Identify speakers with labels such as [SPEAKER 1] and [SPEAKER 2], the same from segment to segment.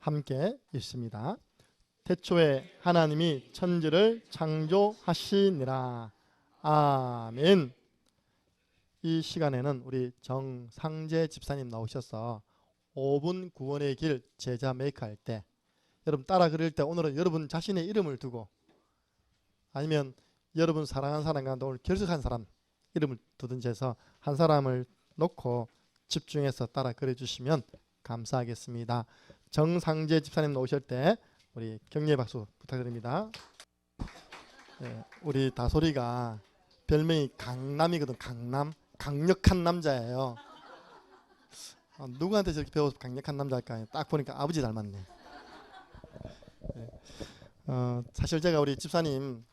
[SPEAKER 1] 함께 있습니다. 태초에 하나님이 천지를 창조하시니라. 아멘. 이 시간에는 우리 정상재 집사님 나오셔서 5분 구원의 길 제자 메이크 할 때, 여러분 따라 그릴 때 오늘은 여러분 자신의 이름을 두고, 아니면 여러분 사랑하는 사람과 오늘 결석한 사람 이름을 두든지 해서 한 사람을 놓고 집중해서 따라 그려주시면 감사하겠습니다. 정상재 집사님 나오실 때 우리 격려의 박수 부탁드립니다. 네, 우리 다솔이가 별명이 강남이거든. 강력한 남자예요. 누구한테 저렇게 배워서 강력한 남자일까요? 딱 보니까 아버지 닮았네. 네. 사실 제가 우리 집사님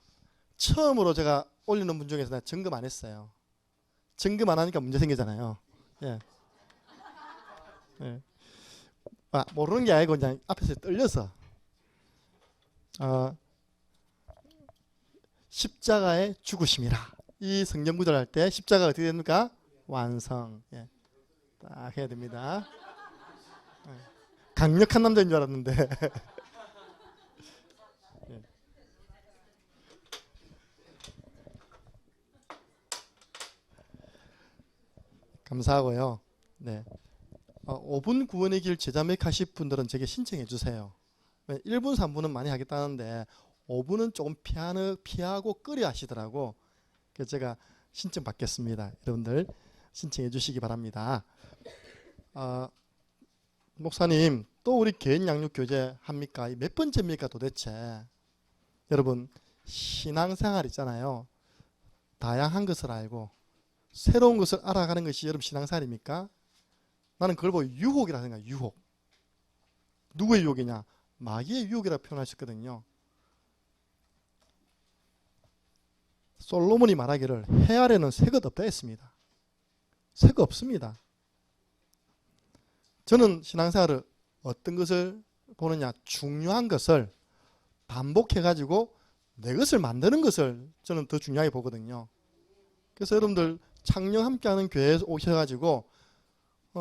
[SPEAKER 1] 처음으로 제가 올리는 분 중에서 내가 점검 안 했어요. 점검 안 하니까 문제 생기잖아요. 예. 예. 모르는 게 아니고 그냥 앞에서 떨려서. 십자가의 죽으심이라. 이 성경 구절 할 때 십자가가 어떻게 됩니까? 완성. 예. 딱 해야 됩니다. 예. 강력한 남자인 줄 알았는데. 예. 감사하고요. 네. 5분 구원의 길 제자 메이크 하실 분들은 제게 신청해 주세요. 1분 3분은 많이 하겠다는데 5분은 조금 피하고 끄려 하시더라고. 그래서 제가 신청 받겠습니다. 여러분들 신청해 주시기 바랍니다. 목사님 또 우리 개인 양육 교재 합니까? 몇 번째입니까 도대체? 여러분 신앙생활 있잖아요. 다양한 것을 알고 새로운 것을 알아가는 것이 여러분 신앙생활입니까? 나는 그걸 보고 유혹이라 생각해요. 유혹. 누구의 유혹이냐? 마귀의 유혹이라고 표현하셨거든요. 솔로몬이 말하기를 해 아래는 새것 없다 했습니다. 새것 없습니다. 저는 신앙생활을 어떤 것을 보느냐? 중요한 것을 반복해가지고 내 것을 만드는 것을 저는 더 중요하게 보거든요. 그래서 여러분들 창녕 함께하는 교회에 오셔가지고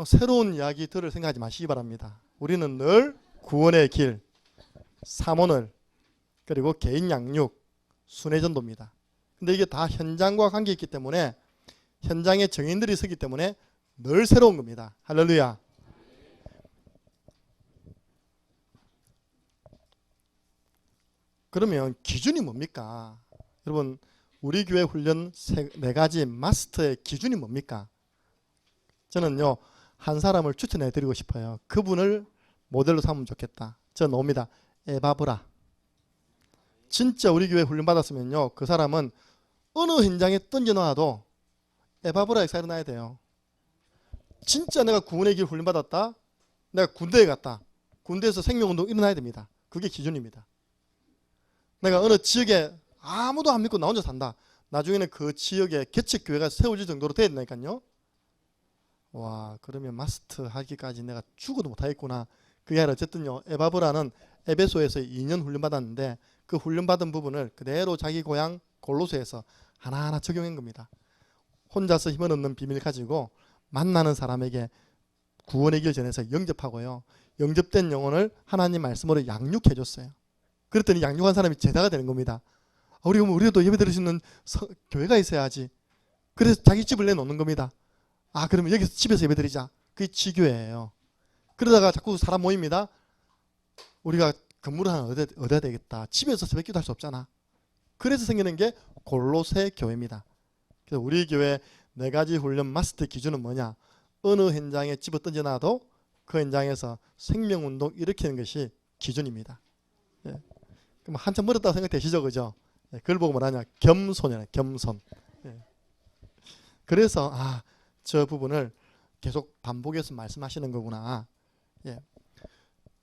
[SPEAKER 1] 새로운 이야기 들을 생각하지 마시기 바랍니다. 우리는 늘 구원의 길, 사모늘, 그리고 개인 양육, 순회전도입니다. 근데 이게 다 현장과 관계 있기 때문에 현장에 정인들이 서기 때문에 늘 새로운 겁니다. 할렐루야. 그러면 기준이 뭡니까? 여러분 우리 교회 훈련 4가지 마스터의 기준이 뭡니까? 저는요 한 사람을 추천해 드리고 싶어요. 그분을 모델로 삼으면 좋겠다. 저는 옵니다. 에바브라. 진짜 우리 교회 훈련 받았으면요 그 사람은 어느 현장에 던져놔도 에바브라 역사 일어나야 돼요. 진짜 내가 구원의 길 훈련 받았다. 내가 군대에 갔다. 군대에서 생명운동 일어나야 됩니다. 그게 기준입니다. 내가 어느 지역에 아무도 안 믿고 나 혼자 산다. 나중에는 그 지역에 개척교회가 세워질 정도로 돼야 된다니까요. 와, 그러면 마스터 하기까지 내가 죽어도 못하겠구나. 그게 아니라 어쨌든요 에바브라는 에베소에서 2년 훈련받았는데 그 훈련받은 부분을 그대로 자기 고향 골로새에서 하나하나 적용한 겁니다. 혼자서 힘을 얻는 비밀을 가지고 만나는 사람에게 구원의 길 전해서 영접하고요. 영접된 영혼을 하나님 말씀으로 양육해 줬어요. 그랬더니 양육한 사람이 제자가 되는 겁니다. 우리도 예배 드릴 수 있는 교회가 있어야지. 그래서 자기 집을 내놓는 겁니다. 그러면 여기서 집에서 예배 드리자. 그게 지교회예요. 그러다가 자꾸 사람 모입니다. 우리가 건물을 하나 얻어야 되겠다. 집에서 새벽기도 할 수 없잖아. 그래서 생기는 게 골로새 교회입니다. 그래서 우리 교회 4가지 훈련 마스터 기준은 뭐냐? 어느 현장에 집어 던져놔도 그 현장에서 생명운동 일으키는 것이 기준입니다. 예. 그럼 한참 멀었다고 생각되시죠? 그죠? 예. 그걸 보고 뭐라냐? 겸손이라 겸손. 예. 그래서 저 부분을 계속 반복해서 말씀하시는 거구나. 예.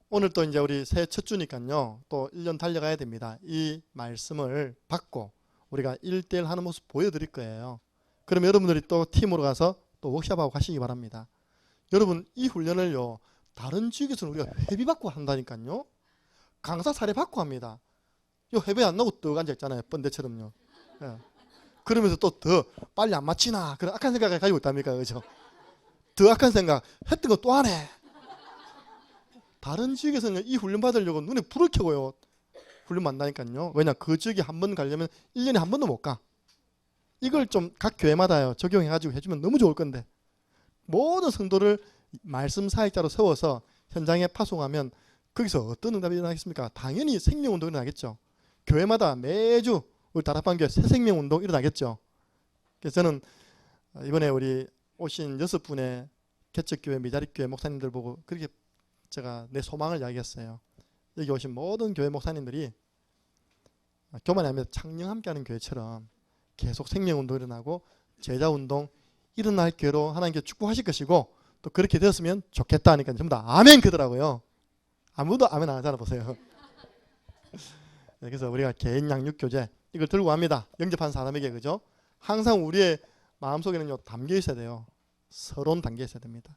[SPEAKER 1] 오늘 또 이제 우리 새해 첫 주니까요. 또 1년 달려가야 됩니다. 이 말씀을 받고 우리가 1대1 하는 모습 보여드릴 거예요. 그럼 여러분들이 또 팀으로 가서 또 워크숍하고 가시기 바랍니다. 여러분 이 훈련을요. 다른 지역에서는 우리가 회비받고 한다니까요. 강사 사례 받고 합니다. 요 회비 안 나고 떡 앉아있잖아요. 번데처럼요. 예. 그러면서 또 더 빨리 안 마치나 그런 악한 생각을 가지고 있답니까? 그죠? 더 악한 생각 했던 거 또 하네. 다른 지역에서는 이 훈련 받으려고 눈에 불을 켜고요. 훈련 만나니까요. 왜냐? 그 지역에 한 번 가려면 1년에 한 번도 못 가. 이걸 좀 각 교회마다요 적용해가지고 해주면 너무 좋을 건데, 모든 성도를 말씀 사역자로 세워서 현장에 파송하면 거기서 어떤 응답이 일어나겠습니까? 당연히 생명운동이 일어나겠죠. 교회마다 매주 우리 다락방교회 새 생명운동 일어나겠죠. 그래서 저는 이번에 우리 오신 6분의 개척교회 미자립교회 목사님들 보고 그렇게 제가 내 소망을 이야기했어요. 여기 오신 모든 교회 목사님들이 교만이 아니라 창녕 함께하는 교회처럼 계속 생명운동 일어나고 제자운동 일어날 교회로 하나님께 축복하실 것이고, 또 그렇게 되었으면 좋겠다 하니까 전부 다 아멘 그러더라고요. 아무도 아멘 안 하잖아 보세요. 그래서 우리가 개인 양육교제 이걸 들고 갑니다. 영접한 사람에게. 그죠? 항상 우리의 마음속에는요 담겨 있어야 돼요. 서론 담겨 있어야 됩니다.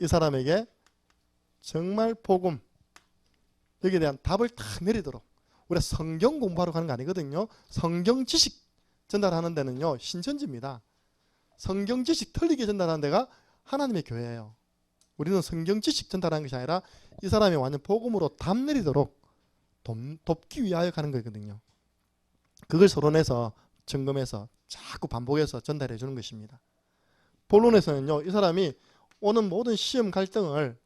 [SPEAKER 1] 이 사람에게 정말 복음, 여기에 대한 답을 딱 내리도록. 우리가 성경 공부하러 가는 거 아니거든요. 성경 지식 전달하는 데는요 신천지입니다. 성경 지식 틀리게 전달하는 데가 하나님의 교회예요. 우리는 성경 지식 전달하는 것이 아니라 이 사람이 완전 복음으로 답 내리도록 돕기 위하여 가는 거거든요. 그걸 서론해서 점검해서 자꾸 반복해서 전달해 주는 것입니다. 본론에서는요 이 사람이 오는 모든 시험 갈등을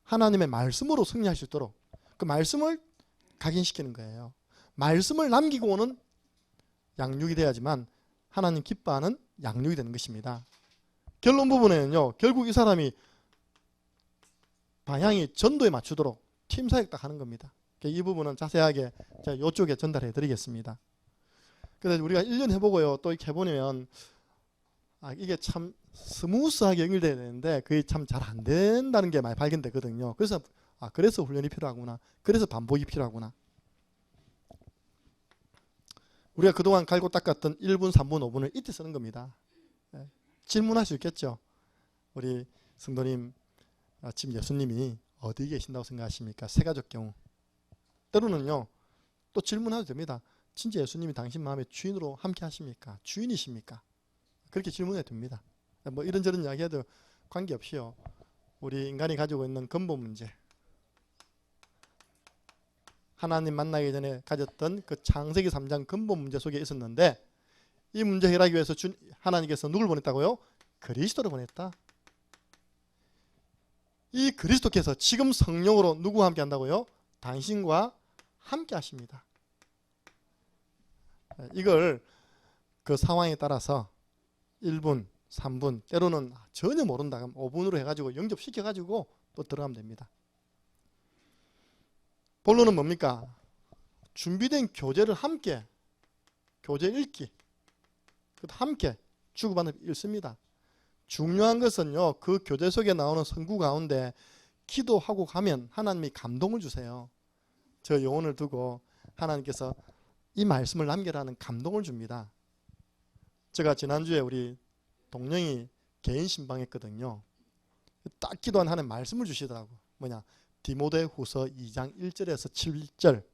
[SPEAKER 1] 하나님의 말씀으로 승리할 수 있도록 그 말씀을 각인시키는 거예요. 말씀을 남기고 오는 양육이 돼야지만 하나님 기뻐하는 양육이 되는 것입니다. 결론 부분에는요 결국 이 사람이 방향이 전도에 맞추도록 팀 사역 딱 하는 겁니다. 이 부분은 자세하게 제가 이쪽에 전달해 드리겠습니다. 그래서 우리가 1년 해보고요 또 이렇게 해보면 이게 참 스무스하게 연결돼야 되는데 그게 참 잘 안 된다는 게 많이 발견되거든요. 그래서 훈련이 필요하구나. 그래서 반복이 필요하구나. 우리가 그동안 갈고 닦았던 1분, 3분, 5분을 이때 쓰는 겁니다. 질문할 수 있겠죠. 우리 성도님, 지금 예수님이 어디 계신다고 생각하십니까? 세가족 경우. 때로는요. 또 질문해도 됩니다. 진짜 예수님이 당신 마음의 주인으로 함께 하십니까? 주인이십니까? 그렇게 질문해도 됩니다. 뭐 이런저런 이야기해도 관계없이요. 우리 인간이 가지고 있는 근본 문제. 하나님 만나기 전에 가졌던 그 창세기 3장 근본 문제 속에 있었는데 이 문제 해결하기 위해서 하나님께서 누굴 보냈다고요? 그리스도를 보냈다. 이 그리스도께서 지금 성령으로 누구와 함께 한다고요? 당신과 함께 하십니다. 이걸 그 상황에 따라서 1분, 3분, 때로는 전혀 모른다 그럼 5분으로 해가지고 영접시켜가지고 또 들어가면 됩니다. 본론은 뭡니까? 준비된 교재를 함께, 교재 읽기, 함께 주고받는 읽습니다. 중요한 것은요, 그 교재 속에 나오는 성구 가운데 기도하고 가면 하나님이 감동을 주세요. 저 영혼을 두고 하나님께서 이 말씀을 남겨라는 감동을 줍니다. 제가 지난주에 우리 동령이 개인 신방했거든요. 딱 기도한 하나님 말씀을 주시더라고. 뭐냐? 디모데후서 2장 1절에서 7절.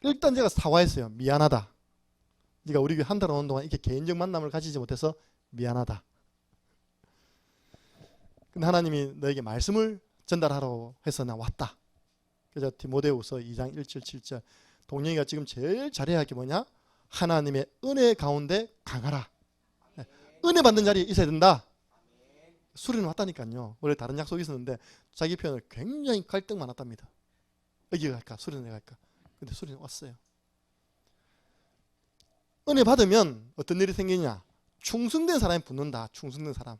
[SPEAKER 1] 일단 제가 사과했어요. 미안하다. 네가 우리 교회 한 달 오는 동안 이렇게 개인적 만남을 가지지 못해서 미안하다. 근데 하나님이 너에게 말씀을 전달하라고 해서 나 왔다. 그래서 디모데후서 2장 1절 7절. 동령이가 지금 제일 잘해야 할 게 뭐냐? 하나님의 은혜 가운데 강하라. 은혜 받는 자리에 있어야 된다. 수리는 왔다니까요. 원래 다른 약속이 있었는데 자기 표현을 굉장히 갈등 많았답니다. 여기 갈까? 수리는 내가 갈까? 근데 수리는 왔어요. 은혜 받으면 어떤 일이 생기냐? 충성된 사람이 붙는다. 충성된 사람.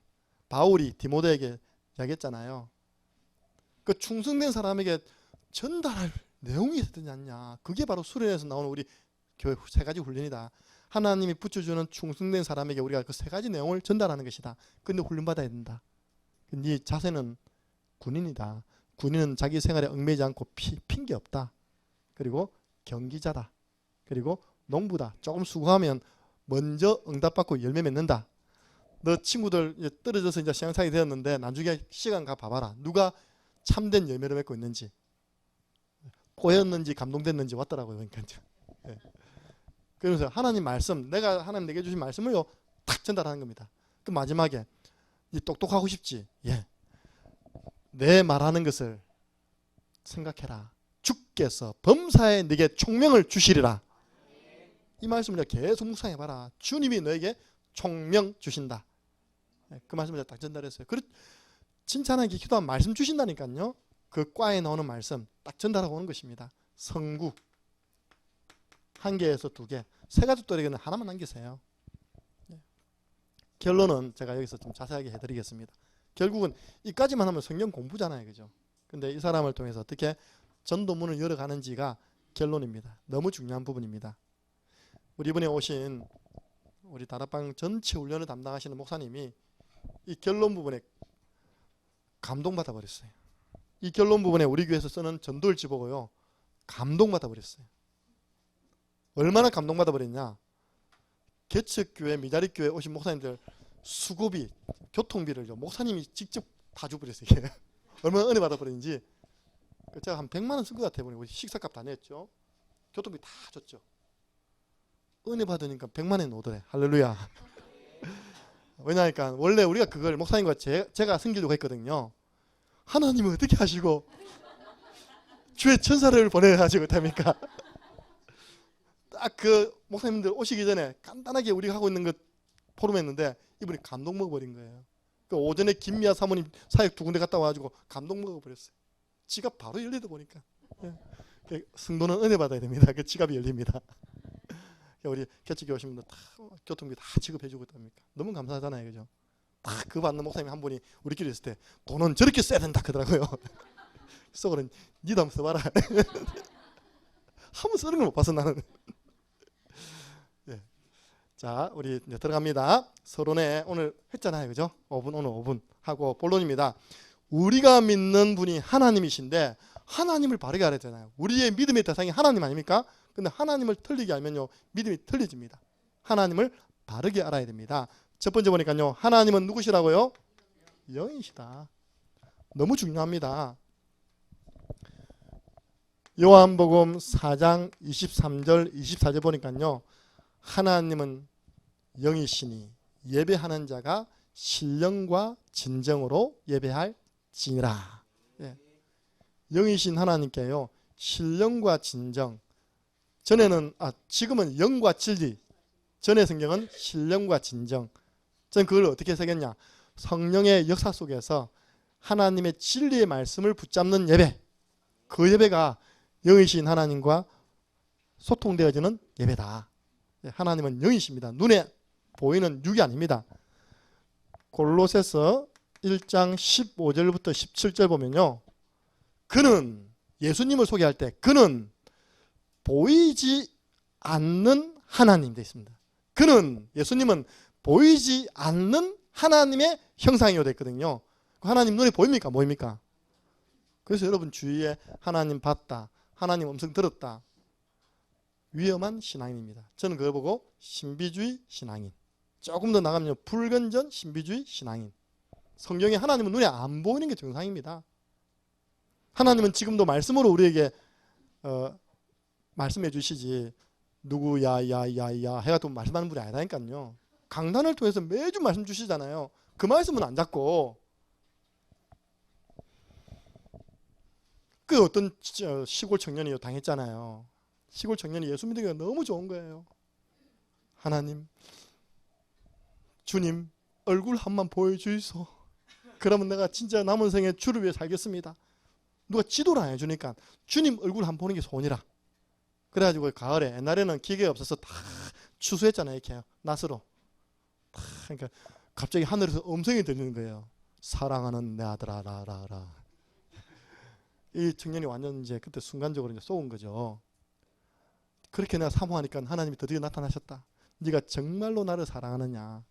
[SPEAKER 1] 바울이 디모데에게 이야기했잖아요. 그 충성된 사람에게 전달할 내용이 있었지 않냐. 그게 바로 수련에서 나오는 우리 교회 3가지 훈련이다. 하나님이 붙여주는 충성된 사람에게 우리가 그 3가지 내용을 전달하는 것이다. 근데 훈련받아야 된다. 네 자세는 군인이다. 군인은 자기 생활에 얽매이지 않고 핑계 없다. 그리고 경기자다. 그리고 농부다. 조금 수고하면 먼저 응답받고 열매 맺는다. 너 친구들 이제 떨어져서 이제 신앙생활이 되었는데 나중에 시간 가 봐봐라. 누가 참된 열매를 맺고 있는지. 꼬였는지 감동됐는지 왔더라고요. 그러니까. 네. 그러면서 하나님 말씀, 내가 하나님 내게 주신 말씀을요 탁 전달하는 겁니다. 그 마지막에 똑똑하고 싶지? 예. 내 말하는 것을 생각해라. 주께서 범사에 네게 총명을 주시리라. 이 말씀을 계속 묵상해봐라. 주님이 너에게 총명 주신다. 그 말씀을 딱 전달했어요. 진짜 하나님께 기도하면 말씀 주신다니까요. 그 과에 나오는 말씀 딱 전달하고 오는 것입니다. 성구 1개에서 2개, 세 가지 또래는 하나만 남기세요. 결론은 제가 여기서 좀 자세하게 해드리겠습니다. 결국은 이까지만 하면 성경 공부잖아요, 그죠? 근데 이 사람을 통해서 어떻게 전도문을 열어가는지가 결론입니다. 너무 중요한 부분입니다. 우리 이번에 오신 우리 다락방 전체 훈련을 담당하시는 목사님이 이 결론 부분에 감동받아 버렸어요. 이 결론 부분에 우리 교회에서 쓰는 전도일지 보고요, 감동받아 버렸어요. 얼마나 감동받아 버렸냐? 개척교회, 미자립교회 오신 목사님들 수고비, 교통비를 목사님이 직접 다 줘버렸어요. 이게 얼마나 은혜 받아 버렸는지. 제가 한 100만 원 쓴 것 같아요. 우리 식사값 다 냈죠. 교통비 다 줬죠. 은혜 받으니까 100만 원이 오더래. 할렐루야. 왜냐하니까 원래 우리가 그걸 목사님과 제가 섬기려고 했거든요. 하나님은 어떻게 하시고 주의 천사를 보내가지고 답니까? 딱 그 목사님들 오시기 전에 간단하게 우리가 하고 있는 것 포럼했는데 이분이 감동 먹어버린 거예요. 그 오전에 김미아 사모님 사역 2군데 갔다 와가지고 감동 먹어버렸어요. 지갑 바로 열리다 보니까. 성도는 은혜 받아야 됩니다. 그 지갑이 열립니다. 우리 개척교회 오신 분들 다 교통비 다 지급해주고 있답니까? 너무 감사하잖아요, 그죠? 딱 그 받는 목사님 한 분이 우리끼리 있을 때 돈은 저렇게 써야 된다 그러더라고요. 속으로는 니도 한번 써봐라. 한번 쓰는 걸 못 봤어 나는. 네. 자, 우리 이제 들어갑니다. 서론에 오늘 했잖아요, 그죠? 5분, 오늘 5분 하고 본론입니다. 우리가 믿는 분이 하나님이신데 하나님을 바르게 알아야 되잖아요. 우리의 믿음의 대상이 하나님 아닙니까? 근데 하나님을 틀리게 알면요, 믿음이 틀려집니다. 하나님을 바르게 알아야 됩니다. 첫 번째 보니까요, 하나님은 누구시라고요? 영이시다. 너무 중요합니다. 요한복음 4장 23절 24절 보니까요, 하나님은 영이시니 예배하는 자가 신령과 진정으로 예배할지니라. 예. 영이신 하나님께요, 신령과 진정. 지금은 영과 진리. 전의 성경은 신령과 진정. 저는 그걸 어떻게 새겼냐? 성령의 역사 속에서 하나님의 진리의 말씀을 붙잡는 예배. 그 예배가 영이신 하나님과 소통되어지는 예배다. 하나님은 영이십니다. 눈에 보이는 육이 아닙니다. 골로새서 1장 15절부터 17절 보면요, 그는, 예수님을 소개할 때 그는 보이지 않는 하나님 되어 있습니다. 그는, 예수님은 보이지 않는 하나님의 형상이요 되어 있거든요. 하나님 눈에 보입니까? 뭐입니까? 그래서 여러분 주위에 하나님 봤다, 하나님 음성 들었다, 위험한 신앙인입니다. 저는 그걸 보고 신비주의 신앙인, 조금 더 나가면 불건전 신비주의 신앙인. 성경에 하나님은 눈에 안 보이는 게 정상입니다. 하나님은 지금도 말씀으로 우리에게 말씀해 주시지, 누구야 야야야 해가지고 말씀하는 분이 아니라니까요. 강단을 통해서 매주 말씀 주시잖아요. 그 말씀은 안 잡고, 그 어떤 시골 청년이 당했잖아요. 시골 청년이 예수 믿기가 너무 좋은 거예요. 하나님, 주님 얼굴 한번 보여주이소. 그러면 내가 진짜 남은 생에 주를 위해 살겠습니다. 누가 지도를 안 해주니까 주님 얼굴 한번 보는 게 소원이라. 그래가지고 가을에, 옛날에는 기계가 없어서 다 추수했잖아요. 이렇게 낫으로. 그러니까 갑자기 하늘에서 음성이 들리는 거예요. 사랑하는 내 아들아 라라라. 이 청년이 완전 이제 그때 순간적으로 이제 쏘은 거죠. 그렇게 내가 사모하니까 하나님이 드디어 나타나셨다. 네가 정말로 나를 사랑하느냐?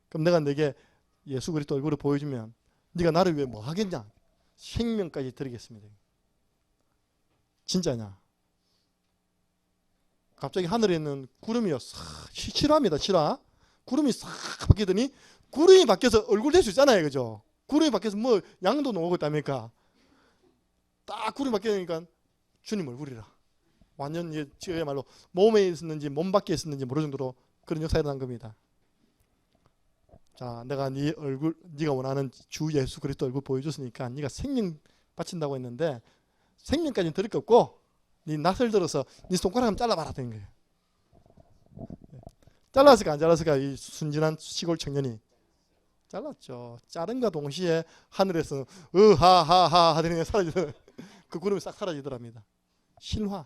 [SPEAKER 1] 그럼 내가 네게 예수 그리스도 얼굴을 보여주면 네가 나를 위해 뭐 하겠냐? 생명까지 드리겠습니다. 진짜냐? 갑자기 하늘에 있는 구름이요, 실화입니다. 실화. 구름이 싹 바뀌더니, 구름이 바뀌어서 얼굴 될 수 있잖아요, 그죠? 구름이 바뀌어서 뭐 양도 나오고 있답니까? 딱 구름이 바뀌니까 주님 얼굴이라. 완전 그야말로 몸에 있었는지 몸 밖에 있었는지 모를 정도로 그런 역사가 일어난 겁니다. 자, 내가 네 얼굴, 네가 원하는 주 예수 그리스도 얼굴 보여줬으니까 네가 생명 바친다고 했는데 생명까지는 들을 거 없고 네 낯을 들어서 네 손가락 한번 잘라봐라 된 거예요. 잘랐을까 안 잘랐을까? 이 순진한 시골 청년이 잘랐죠. 자른과 동시에 하늘에서 으하하하 하더니 사라지더라. 그 구름이 싹 사라지더랍니다. 신화.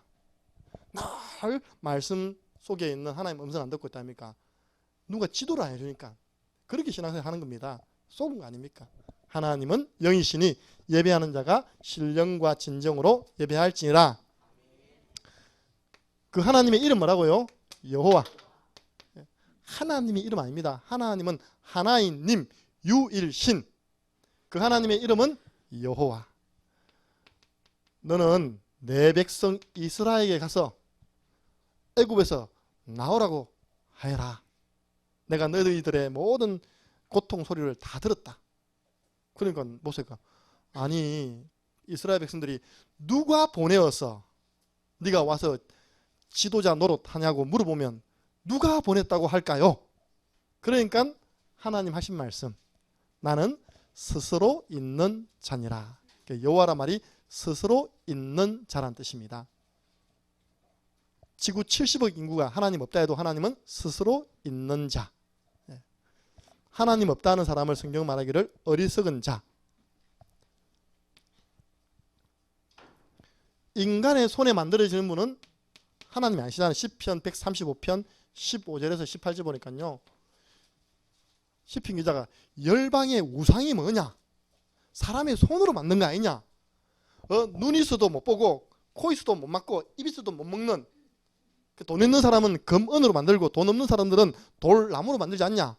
[SPEAKER 1] 늘 말씀 속에 있는 하나님 음성 안 듣고 있답니까? 누가 지도를 안 해주니까 그렇게 신앙생활 하는 겁니다. 속은 거 아닙니까? 하나님은 영이시니 예배하는 자가 신령과 진정으로 예배할지니라. 그 하나님의 이름 뭐라고요? 여호와. 하나님의 이름 아닙니다. 하나님은 하나인 님, 유일신. 그 하나님의 이름은 여호와. 너는 내 백성 이스라엘에게 가서 애굽에서 나오라고 하여라. 내가 너희들의 모든 고통 소리를 다 들었다. 그러니까 모세가 아니 이스라엘 백성들이 누가 보내어서 네가 와서 지도자 노릇하냐고 물어보면 누가 보냈다고 할까요? 그러니까 하나님 하신 말씀 나는 스스로 있는 자니라. 여호와란 말이 스스로 있는 자란 뜻입니다. 지구 70억 인구가 하나님 없다 해도 하나님은 스스로 있는 자. 하나님 없다는 사람을 성경 말하기를 어리석은 자. 인간의 손에 만들어지는 분은 하나님이 아니시잖아요. 시편 135편 15절에서 18절 보니까요. 시편 기자가 열방의 우상이 뭐냐? 사람의 손으로 만든 거 아니냐? 눈이 있어도 못 보고 코 있어도 못 맞고 입 있어도 못 먹는 돈 있는 사람은 금은으로 만들고 돈 없는 사람들은 돌나무로 만들지 않냐?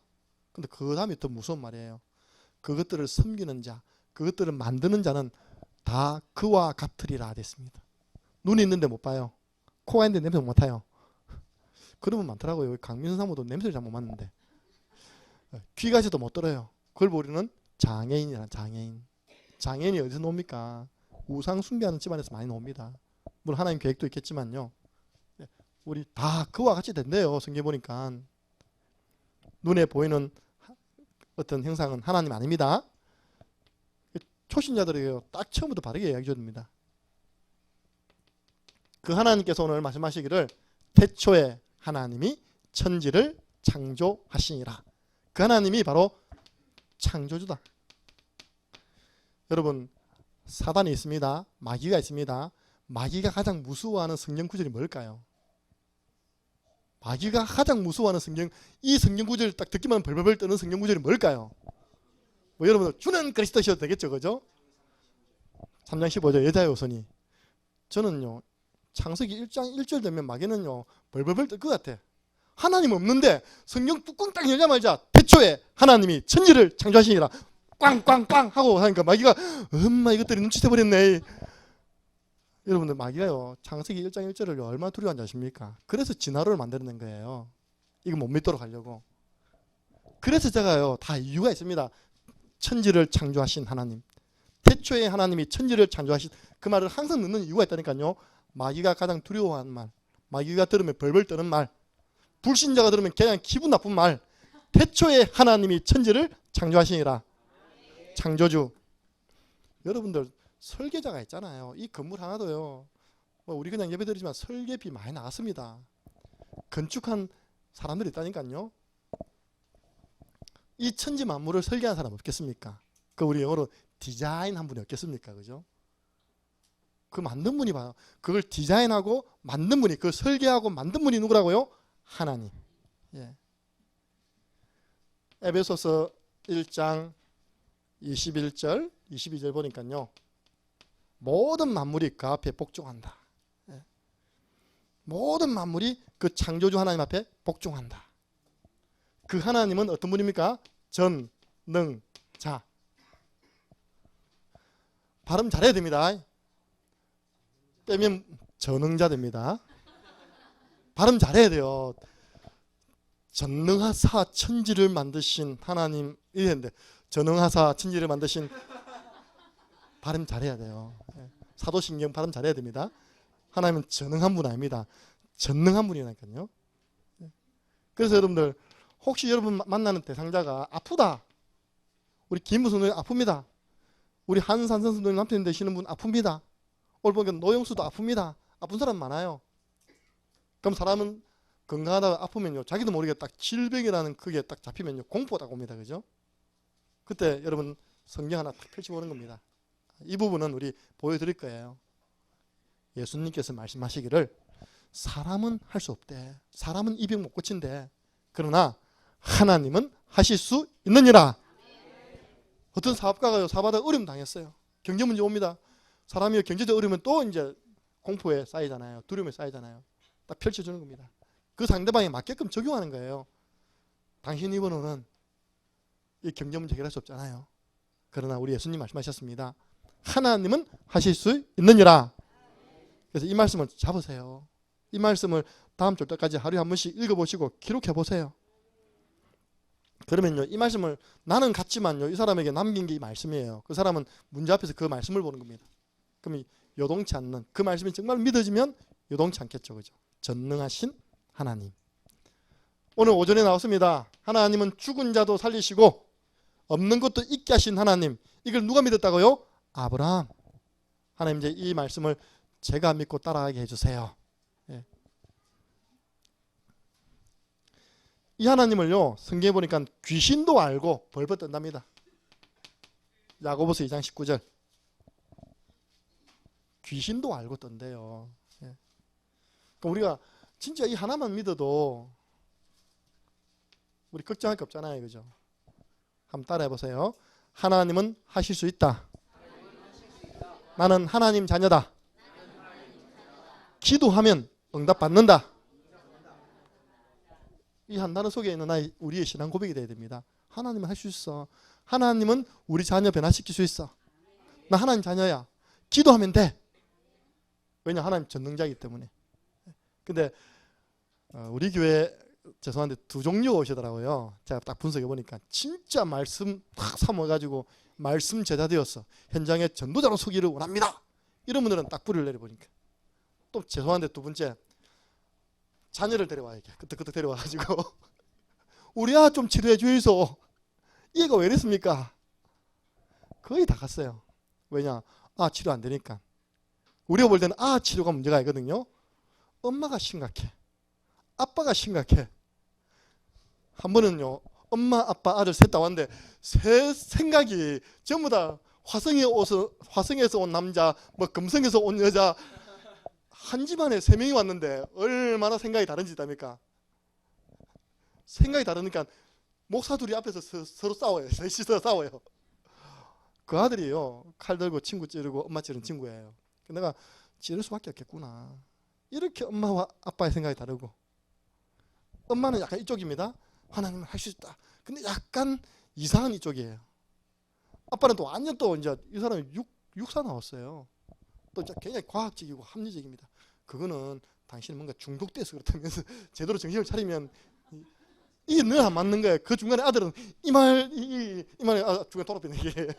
[SPEAKER 1] 근데 그 다음에 더 무서운 말이에요. 그것들을 섬기는 자, 그것들을 만드는 자는 다 그와 같으리라 됐습니다. 눈이 있는데 못 봐요. 코가 있는데 냄새 못 맡아요. 그런 분 많더라고요. 강민선 사모도 냄새를 잘 못 맡는데. 귀가지도 못 들어요. 그걸 우리는 장애인이란 장애인. 장애인이 어디서 나옵니까? 우상 숭배하는 집안에서 많이 나옵니다. 물론 하나님 계획도 있겠지만요. 우리 다 그와 같이 된대요. 성경 보니까. 눈에 보이는 어떤 형상은 하나님 아닙니다. 초신자들에게 딱 처음부터 바르게 이야기해 줍니다. 그 하나님께서 오늘 말씀하시기를 태초에 하나님이 천지를 창조하시니라. 그 하나님이 바로 창조주다. 여러분 사단이 있습니다. 마귀가 있습니다. 마귀가 가장 무서워하는 성경 구절이 뭘까요? 마귀가 가장 무서워하는 이 성경 구절을 딱 듣기만 벌벌벌 떠는 성경 구절이 뭘까요? 뭐 여러분 주는 그리스도셔도 되겠죠, 그죠? 3장 15절 여자의 우선이. 저는요 창세기 1장 1절 되면 마귀는요 벌벌벌 떨 것 같아. 하나님 없는데 성경 뚜껑 딱 열자마자 태초에 하나님이 천지를 창조하시니라 꽝꽝꽝 하고 하니까 마귀가 엄마 이것들이 눈치채버렸네. 여러분들 마귀가요 창세기 1장 1절을 얼마나 두려워한지 아십니까? 그래서 진화론을 만들어낸 거예요. 이거 못 믿도록 하려고. 그래서 제가요 다 이유가 있습니다. 천지를 창조하신 하나님, 태초에 하나님이 천지를 창조하신 그 말을 항상 넣는 이유가 있다니까요. 마귀가 가장 두려워하는 말, 마귀가 들으면 벌벌 떠는 말, 불신자가 들으면 그냥 기분 나쁜 말. 태초에 하나님이 천지를 창조하시니라. 창조주. 여러분들 설계자가 있잖아요. 이 건물 하나도요 우리 그냥 예배드리지만 설계비 많이 나왔습니다. 건축한 사람들이 있다니까요. 이 천지 만물을 설계한 사람 없겠습니까? 그 우리 영어로 디자인 한 분이 없겠습니까? 그죠? 그 만든 분이 봐요. 그걸 디자인하고 만든 분이, 그 설계하고 만든 분이 누구라고요? 하나님. 예. 에베소서 1장 21절 22절 보니까요 모든 만물이 그 앞에 복종한다. 예. 모든 만물이 그 창조주 하나님 앞에 복종한다. 그 하나님은 어떤 분입니까? 전능자. 발음 잘해야 됩니다. 빼면 전능자 됩니다. 발음 잘해야 돼요. 전능하사 천지를 만드신 하나님 이랬는데 전능하사 천지를 만드신 발음 잘해야 돼요. 사도신경 발음 잘해야 됩니다. 하나님은 전능한 분 아닙니다. 전능한 분이라니까요. 그래서 여러분들 혹시 여러분 만나는 대상자가 아프다. 우리 김무선 선생님 아픕니다. 우리 한산선 선생님 남편 되시는 분 아픕니다. 오늘 보니까 노영수도 아픕니다. 아픈 사람 많아요. 그럼 사람은 건강하다가 아프면요, 자기도 모르게 딱 질병이라는 그게 딱 잡히면요, 공포가 딱 옵니다. 그죠? 그때 여러분 성경 하나 딱 펼쳐보는 겁니다. 이 부분은 우리 보여드릴 거예요. 예수님께서 말씀하시기를 사람은 할 수 없대. 사람은 이 병 못 고친대. 그러나 하나님은 하실 수 있느니라. 어떤 사업가가요, 사업하다가 어려움 당했어요. 경제 문제 옵니다. 사람이 경제적 어려우면 또 이제 공포에 쌓이잖아요. 두려움에 쌓이잖아요. 딱 펼쳐주는 겁니다. 그 상대방에 맞게끔 적용하는 거예요. 당신 이 번호는 이 경제 문제 해결할 수 없잖아요. 그러나 우리 예수님 말씀하셨습니다. 하나님은 하실 수 있느니라. 그래서 이 말씀을 잡으세요. 이 말씀을 다음 주 때까지 하루에 한 번씩 읽어보시고 기록해 보세요. 그러면요, 이 말씀을 나는 같지만요, 이 사람에게 남긴 게 이 말씀이에요. 그 사람은 문제 앞에서 그 말씀을 보는 겁니다. 그럼 요동치 않는, 그 말씀이 정말 믿어지면 요동치 않겠죠. 그죠? 전능하신 하나님. 오늘 오전에 나왔습니다. 하나님은 죽은 자도 살리시고 없는 것도 있게 하신 하나님. 이걸 누가 믿었다고요? 아브라함. 하나님, 이제 이 말씀을 제가 믿고 따라가게 해주세요. 예. 이 하나님을요, 성경에 보니까 귀신도 알고 벌벌 떤답니다. 야고보서 2장 19절. 귀신도 알고 떤대요. 예. 그러니까 우리가 진짜 이 하나만 믿어도 우리 걱정할 게 없잖아요. 그죠? 한번 따라해 보세요. 하나님은 하실 수 있다. 나는 하나님 자녀다. 기도하면 응답받는다. 이 한 단어 속에 있는 우리의 신앙 고백이 되어야 됩니다. 하나님은 할 수 있어. 하나님은 우리 자녀 변화시킬 수 있어. 나 하나님 자녀야. 기도하면 돼. 왜냐, 하나님 전능자이기 때문에. 근데 우리 교회 죄송한데 두 종류가 오시더라고요. 제가 딱 분석해 보니까 진짜 말씀 탁 삼아가지고 말씀 제자 되었어. 현장에 전도자로 서기를 원합니다. 이런 분들은 딱 뿌리를 내려보니까. 또 죄송한데 두 번째, 자녀를 데려와 이렇게 끄떡끄떡 데려와가지고 우리 아 좀 치료해 주이소. 얘가 왜 이랬습니까? 거의 다 갔어요. 왜냐, 치료 안 되니까. 우리가 볼 때는 치료가 문제가 아니거든요. 엄마가 심각해. 아빠가 심각해. 한 번은요, 엄마, 아빠, 아들 셋 다 왔는데 세 생각이 전부 다 화성에서 온 남자, 뭐 금성에서 온 여자, 한 집안에 3명이 왔는데 얼마나 생각이 다른지 답니까? 생각이 다르니까 목사 둘이 앞에서 서로 싸워요. 셋이서 싸워요. 그 아들이요, 칼 들고 친구 찌르고 엄마 찌르는 친구예요. 내가 찌를 수밖에 없겠구나. 이렇게 엄마와 아빠의 생각이 다르고, 엄마는 약간 이쪽입니다. 하나님은 할 수 있다. 근데 약간 이상한 이쪽이에요. 아빠는 또 완전 또 이제 이 사람이 육사 나왔어요. 또 이제 굉장히 과학적이고 합리적입니다. 그거는 당신은 뭔가 중독돼서 그렇다면서 제대로 정신을 차리면 이게 늘 안 맞는 거예요. 그 중간에 아들은 이 말에 중간에 돌아버리는 게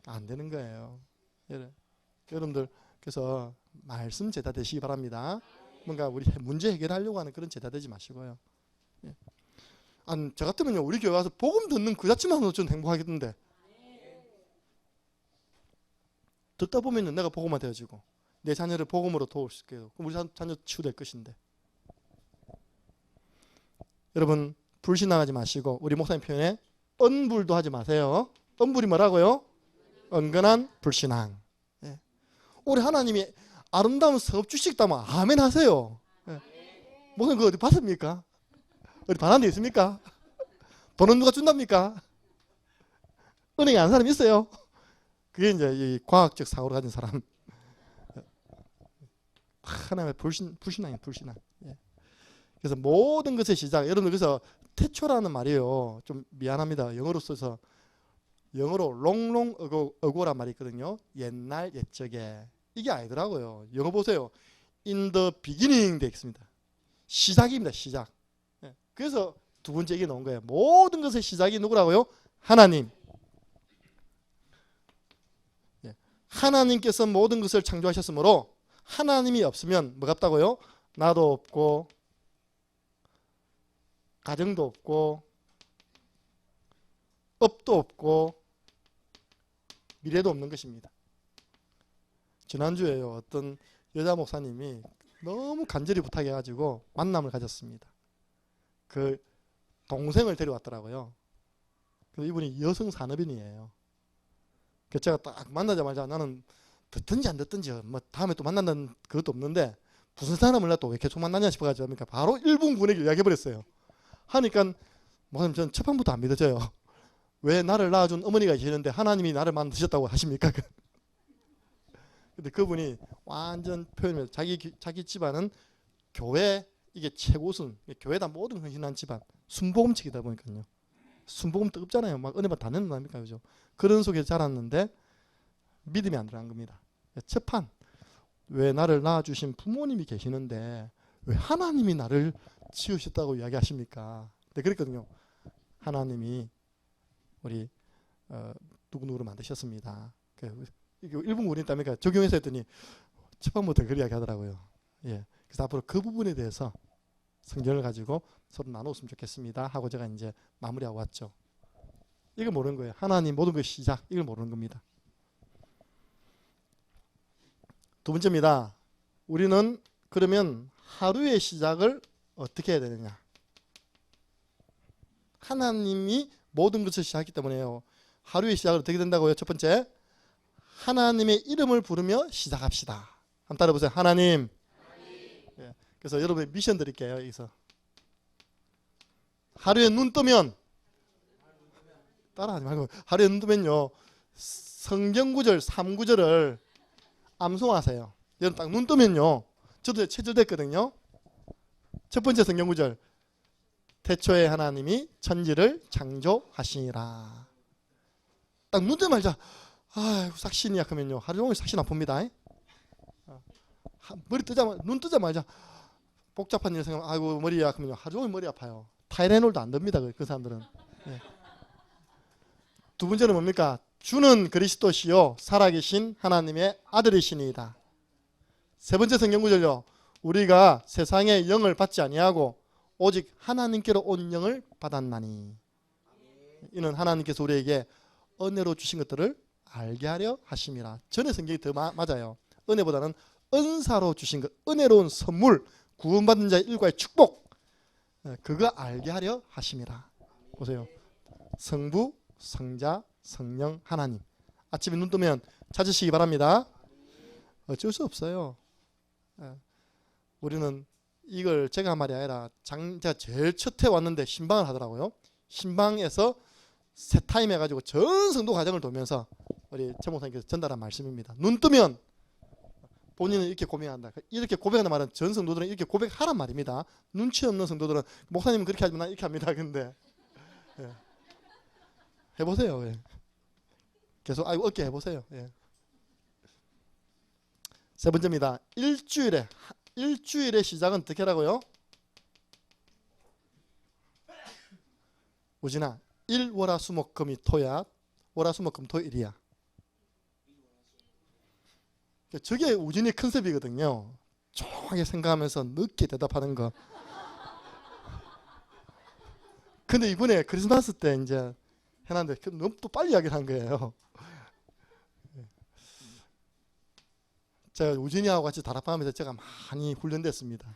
[SPEAKER 1] 안 되는 거예요. 여러분들 그래서 말씀 제자 되시기 바랍니다. 뭔가 우리 문제 해결하려고 하는 그런 제자 되지 마시고요. 저 같으면요, 우리 교회 와서 복음 듣는 그 자체만으로 좀 행복하겠는데, 듣다 보면 내가 복음화 되어지고 내 자녀를 복음으로 도울 수 있게요. 그럼 우리 자녀 치유될 것인데. 여러분, 불신앙하지 마시고 우리 목사님 표현에 언불도 하지 마세요. 언불이 뭐라고요? 은근한 불신앙. 우리 하나님이 아름다운 사업 주식다면 아멘 하세요. 목사님 그거 어디 봤습니까? 어디 반한 데 있습니까? 돈은 누가 준답니까? 은행에 안 사람 있어요? 그게 이제 이 과학적 사고를 가진 사람. 하나님의 불신앙이에요, 불신앙. 그래서 모든 것의 시작, 여러분들 그래서 태초라는 말이에요. 좀 미안합니다. 영어로 써서, 영어로 long ago란 말이 있거든요. 옛날 옛적에. 이게 아니더라고요. 영어 보세요. in the beginning 되어 있습니다. 시작입니다, 시작. 그래서 두 번째 얘기 나온 거예요. 모든 것의 시작이 누구라고요? 하나님. 하나님께서 모든 것을 창조하셨으므로 하나님이 없으면 뭐가 없다고요? 나도 없고 가정도 없고 업도 없고 미래도 없는 것입니다. 지난주에요. 어떤 여자 목사님이 너무 간절히 부탁해가지고 만남을 가졌습니다. 그 동생을 데려왔더라고요. 그래서 이분이 여성 산업인이에요. 그래서 제가 딱 만나자마자 나는 듣든지 안 듣든지 뭐 다음에 또 만난다는 그것도 없는데 무슨 사람을 나 또 왜 계속 만나냐 싶어가지고 그러니까 바로 1분 분위기 이야기해버렸어요. 하니까 목사님 저는 첫 판부터 안 믿어져요. 왜 나를 낳아준 어머니가 계시는데 하나님이 나를 만드셨다고 하십니까? 근데 그분이 완전 표현을 자기 집안은 교회 이게 최고순 교회다 모든 헌신한 집안 순복음책이다 보니까요. 순복음 뜨겁잖아요. 막 은혜만 다 낸다니까 그죠? 그런 속에 자랐는데 믿음이 안 들어간 겁니다. 첫판 왜 나를 낳아주신 부모님이 계시는데 왜 하나님이 나를 지으셨다고 이야기하십니까? 네, 그랬거든요. 하나님이 우리 누구누구를 만드셨습니다. 이게 일본 군인 있다니까 적용해서 했더니 첫판부터 그 이야기 하더라고요. 예. 그래서 앞으로 그 부분에 대해서 성경을 가지고 서로 나눴으면 좋겠습니다 하고 제가 이제 마무리하고 왔죠. 이걸 모르는 거예요. 하나님 모든 것의 시작 이걸 모르는 겁니다. 두 번째입니다. 우리는 그러면 하루의 시작을 어떻게 해야 되느냐. 하나님이 모든 것을 시작했기 때문에요. 하루의 시작은 어떻게 된다고요? 첫 번째, 하나님의 이름을 부르며 시작합시다. 한번 따라해보세요. 하나님. 예. 그래서 여러분의 미션 드릴게요. 여기서 하루에 눈 뜨면 따라하지 말고 하루에 눈 뜨면요 성경구절 3구절을 암송하세요. 여러분 딱 눈 뜨면요 저도 체질됐거든요. 첫 번째 성경구절 태초에 하나님이 천지를 창조하시니라. 딱 눈 뜨자마자 아이고 삭신이야 그러면요 하루 종일 삭신 아픕니다. 머리 뜨자마자 눈 뜨자마자 복잡한 일 생각하면 아이고 머리야 그러면요 하루 종일 머리 아파요. 타이레놀도 안 됩니다. 그 사람들은. 예. 두 번째는 뭡니까? 주는 그리스도시요 살아계신 하나님의 아들이시니이다. 세 번째 성경구절요. 우리가 세상의 영을 받지 아니하고 오직 하나님께로 온 영을 받았나니. 이는 하나님께서 우리에게 은혜로 주신 것들을 알게 하려 하심이라. 전에 성경이 더 맞아요. 은혜보다는 은사로 주신 것, 은혜로운 선물, 구원받은 자의 일과의 축복, 그거 알게 하려 하심이라. 보세요. 성부, 성자, 성령, 하나님. 아침에 눈 뜨면 찾으시기 바랍니다. 어쩔 수 없어요. 우리는 이걸 제가 한 말이 아니라 제가 제일 첫해 왔는데 신방을 하더라고요. 신방에서 세 타임 해가지고 전 성도 과정을 돌면서 우리 최 목사님께서 전달한 말씀입니다. 눈 뜨면 본인은 이렇게 고백한다. 이렇게 고백하는 말은 전 성도들은 이렇게 고백하란 말입니다. 눈치 없는 성도들은 목사님은 그렇게 하지만 난 이렇게 합니다. 근데 예. 해보세요. 예. 계속 어깨 해보세요. 예. 세 번째입니다. 일주일의 시작은 어떻게 하라고요? 우진아, 일월화수목금이 토야. 월화수목금 토일이야. 저게 우진이 컨셉이거든요. 조용하게 생각하면서 늦게 대답하는 거. 근데 이번에 크리스마스 때 이제 해놨는데 너무 또 빨리 이야기를 한 거예요. 제가 우진이하고 같이 다락방하면서 제가 많이 훈련됐습니다.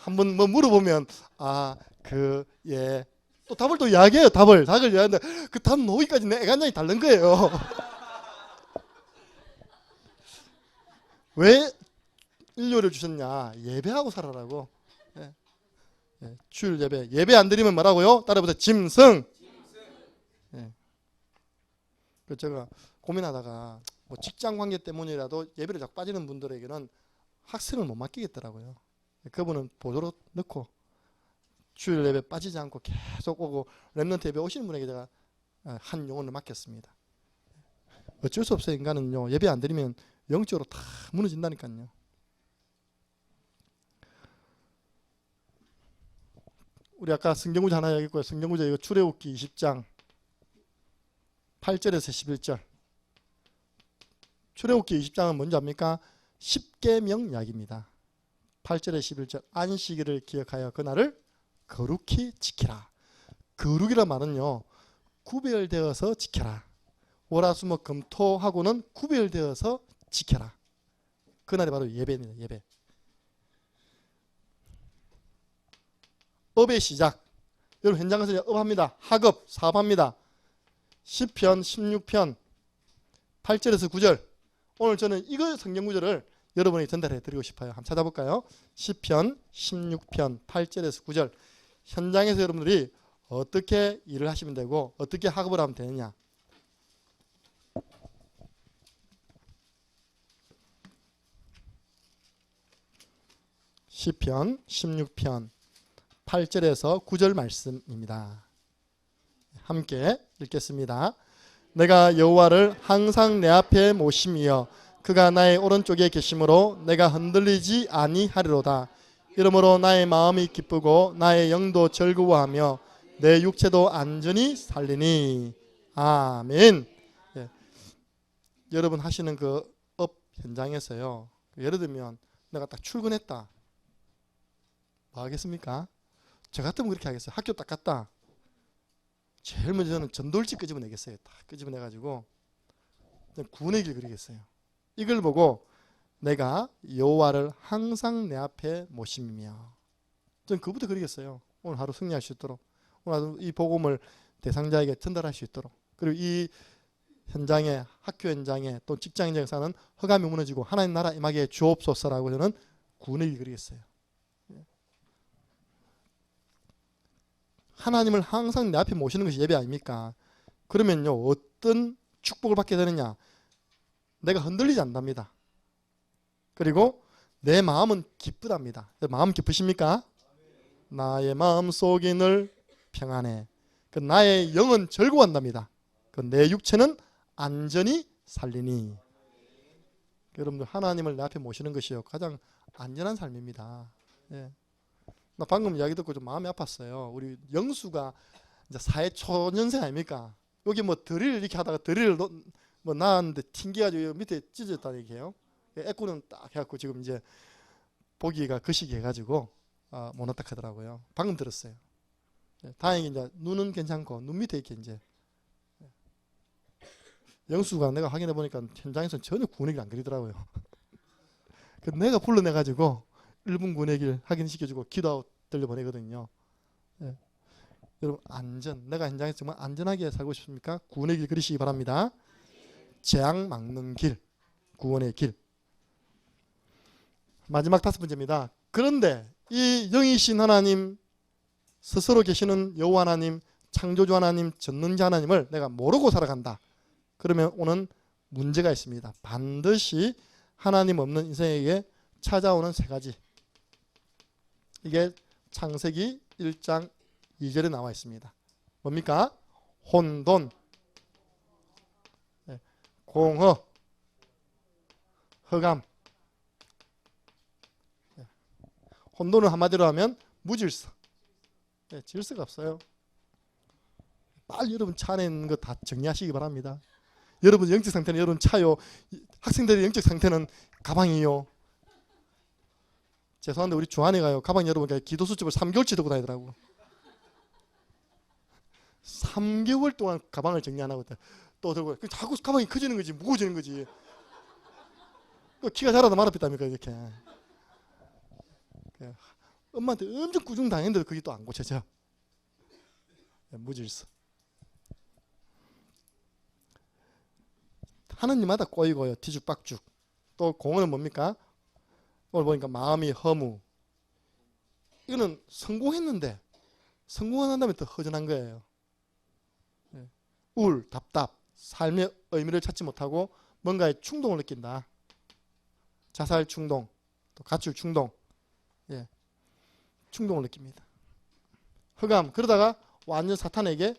[SPEAKER 1] 한번 뭐 물어보면 예. 또 답을 또 이야기해요. 답을 이야기하는데 그 답 놓기까지 내 애간장이 다른 거예요. 왜 인류를 주셨냐? 예배하고 살아라고. 예. 예. 주일 예배 안 드리면 뭐라고요? 따라해보세요. 짐승. 예. 그래서 제가 고민하다가 뭐 직장 관계 때문이라도 예배를 자꾸 빠지는 분들에게는 학생을 못 맡기겠더라고요. 그분은 보조로 넣고 주일 예배 빠지지 않고 계속 오고 렘넌트 예배 오시는 분에게 제가 한 영혼을 맡겼습니다. 어쩔 수 없어요. 인간은요. 예배 안 드리면 영적으로 다 무너진다니까요. 우리 아까 성경구절 하나 얘기했고요. 성경구절 이거 출애굽기 20장 8절에서 11절. 출애굽기 20장은 뭔지 압니까? 십계명 이야기입니다. 8절에 11절 안식일을 기억하여 그날을 거룩히 지키라. 거룩이란 말은요. 구별되어서 지켜라. 월화수목금토하고는 구별되어서 지켜라. 그날이 바로 예배입니다. 예배. 업의 시작. 여러분 현장에서 업합니다. 학업, 사업합니다. 시편 16편 8절에서 9절. 오늘 저는 이거 성경 구절을 여러분에게 전달해 드리고 싶어요. 한번 찾아볼까요? 시편 16편 8절에서 9절. 현장에서 여러분들이 어떻게 일을 하시면 되고 어떻게 학업을 하면 되느냐. 시편 16편 8절에서 9절 말씀입니다. 함께 읽겠습니다. 내가 여호와를 항상 내 앞에 모심이여 그가 나의 오른쪽에 계심으로 내가 흔들리지 아니하리로다. 이러므로 나의 마음이 기쁘고 나의 영도 즐거워하며 내 육체도 안전히 살리니. 아멘. 예. 여러분 하시는 그 업 현장에서요. 예를 들면 내가 딱 출근했다. 뭐 하겠습니까? 저 같으면 그렇게 하겠어요. 학교 딱 갔다. 제일 먼저 저는 전돌지 끄집어내겠어요. 딱 끄집어내가지고 구원의 길 그리겠어요. 이걸 보고 내가 여호와를 항상 내 앞에 모심이며, 저는 그부터 그리겠어요. 오늘 하루 승리할 수 있도록, 오늘 하루 이 복음을 대상자에게 전달할 수 있도록, 그리고 이 현장에, 학교 현장에 또 직장 현장에 사는 허감이 무너지고 하나님 나라 임하게 주옵소서라고 저는 구원의 길 그리겠어요. 하나님을 항상 내 앞에 모시는 것이 예배 아닙니까? 그러면요 어떤 축복을 받게 되느냐? 내가 흔들리지 않답니다. 그리고 내 마음은 기쁘답니다. 마음 기쁘십니까? 나의 마음 속이 늘 평안해. 그 나의 영은 즐거워한답니다. 그 내 육체는 안전히 살리니. 여러분들 하나님을 내 앞에 모시는 것이요 가장 안전한 삶입니다. 예. 나 방금 이야기 듣고 좀 마음이 아팠어요. 우리 영수가 이제 사회 초년생 아닙니까? 여기 뭐 드릴 이렇게 하다가 드릴을 뭐 나왔는데 튕겨가지고 밑에 찢어졌다는 얘기예요. 애꾸는 딱 해갖고 지금 이제 보기가 거시기 해가지고 못 왔다 하더라고요. 방금 들었어요. 다행히 이제 눈은 괜찮고 눈 밑에 이렇게 이제 영수가 내가 확인해 보니까 현장에서는 전혀 구원의 길 안 그리더라고요. 그 내가 불러내가지고 1분 구원의 길 확인시켜주고 기도 들려보내거든요. 예. 여러분 안전, 내가 현장에서 정말 안전하게 살고 싶습니까? 구원의 길 그리시기 바랍니다. 재앙 막는 길, 구원의 길. 마지막 5번째입니다. 그런데 이 영이신 하나님, 스스로 계시는 여호와 하나님, 창조주 하나님, 전능자 하나님을 내가 모르고 살아간다. 그러면 오는 문제가 있습니다. 반드시 하나님 없는 인생에게 찾아오는 3가지. 이게 창세기 1장 2절에 나와 있습니다. 뭡니까? 혼돈, 공허, 흑암. 혼돈을 한마디로 하면 무질서. 질서가 없어요. 빨리 여러분 차 안에 있는 거 다 정리하시기 바랍니다. 여러분 영적 상태는 여러분 차요. 학생들의 영적 상태는 가방이요. 죄송한데 우리 주한이가요. 가방 여러분 기도 수첩을 3개월치 들고 다니더라고. 3개월 동안 가방을 정리 안 하고 또 들고 자꾸 가방이 커지는 거지, 무거워지는 거지. 키가 자라도 말아봤답니까 이렇게. 엄마한테 엄청 꾸중 당했는데도 그게 또 안 고쳐져. 무질서. 하느님마다 꼬이고요. 뒤죽박죽. 또 공허는 뭡니까? 오늘 보니까 마음이 허무. 이거는 성공했는데 성공한 다음에 또 허전한 거예요. 우울, 답답, 삶의 의미를 찾지 못하고 뭔가의 충동을 느낀다. 자살 충동, 또 가출 충동, 충동을 느낍니다. 흑암, 그러다가 완전 사탄에게